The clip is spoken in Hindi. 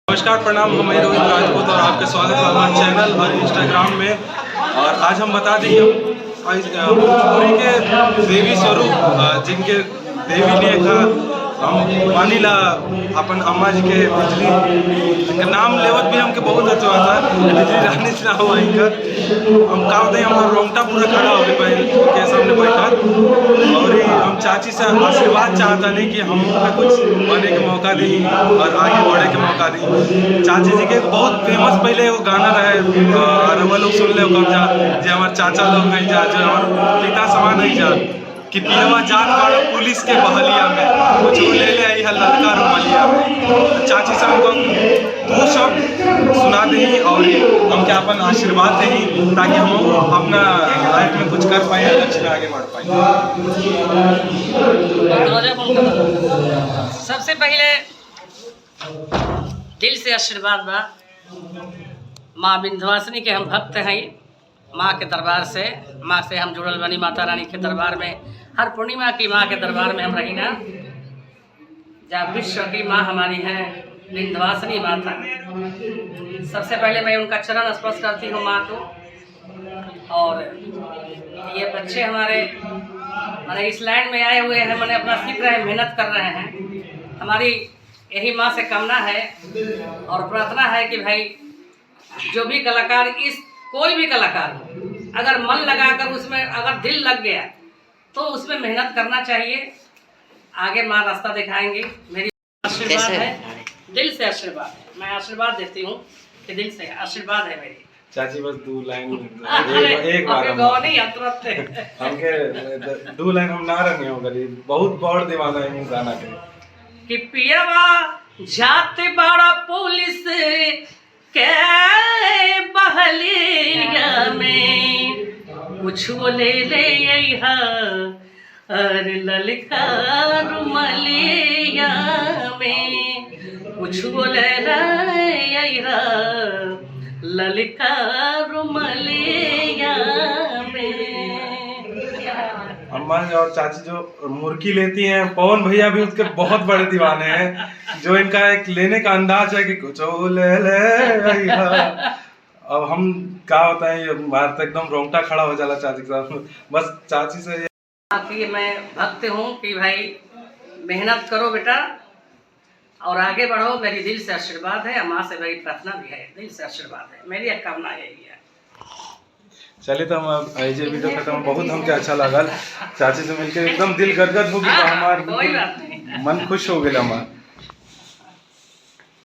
नमस्कार, प्रणाम। हम रोहित राजपूत और आपका स्वागत है हमारे चैनल और इंस्टाग्राम में। और आज हम बता दें कि हम भोजपुरी के देवी स्वरूप जिनके देवी ने का हम मानिला अपन अम्मा जी के बिजली जिनका नाम लेवत भी हमके बहुत अच्छा आता है। बिजली रानी से नाम हुआ इनका। हम का होते हैं हमारा रोंगटा पूरा खड़ा हो गया उनके सामने बैठा। और हम चाची से आशीर्वाद चाहता नहीं कि हम कुछ बनने के मौका दी और आगे बढ़े के मौका दी। चाची जी के बहुत फेमस पहले वो गाना रहे और वो लोग सुन ले कब जा जो हमारे चाचा लोग हैं जा जो हमारे पिता समान है जा कि पियवा जात बाड़ा पुलिस के बहलिया में कुछ ले ले आई है लड़का रुमलिया में। तो चाची से हमको दो शब्द सुना दें और हम क्या अपन आशीर्वाद दें ताकि हम अपना लाइफ में कुछ कर पाए, लक्ष्य में आगे बढ़ पाए। सबसे पहले दिल से आशीर्वाद बा। माँ विंध्यवासिनी के हम भक्त हैं। माँ के दरबार से, माँ से हम जुड़ल बनी। माता रानी के दरबार में हर पूर्णिमा की माँ के दरबार में हम रही ना। जब विश्व की माँ हमारी है विंध्यवासिनी माता। सबसे पहले मैं उनका चरण स्पर्श करती हूँ माँ को। और ये बच्चे हमारे मैंने इस लाइन में आए हुए हैं, मैंने अपना सीख रहे हैं, मेहनत कर रहे हैं। हमारी यही माँ से कामना है और प्रार्थना है कि भाई जो भी कलाकार, इस कोई भी कलाकार अगर मन लगाकर उसमें अगर दिल लग गया तो उसमें मेहनत करना चाहिए। आगे माँ रास्ता दिखाएंगे। मेरी आशीर्वाद है, दिल से आशीर्वाद है। मैं आशीर्वाद देती हूँ कि दिल से आशीर्वाद है मेरी। चाची बस दो लाइन एक बार हमके दो लाइन हम ना रंगे हो गरीब बहुत बड़ दीवाना है हम गाना के कि पियवा जाते बड़ा पुलिस के बहलिया में कुछ ले अइहा और ललका रुमलिया में कुछ ले अइहा ललका रुमलिया में। अम्मा और चाची जो मुर्गी लेती हैं, पवन भैया भी उसके बहुत बड़े दीवाने हैं। जो इनका एक लेने का अंदाज है कि कुछ ले ले। अब हम क्या होता है ये मारता एकदम रोंगटा खड़ा हो जाला चाची के साथ। बस चाची से ये मैं भक्त हूँ कि भाई मेहनत करो बेटा और आगे बढ़ो। मेरी दिल से आशीर्वाद है। माँ से मेरी प्रार्थना भी है, दिल से आशीर्वाद है। मेरी एक कामना यही है। चलिए तो हम ये वीडियो खत्म। बहुत हमके अच्छा लगा चाची से मिलकर, एकदम दिल गदगद हो गया हमारा, मन खुश हो गया हमारा।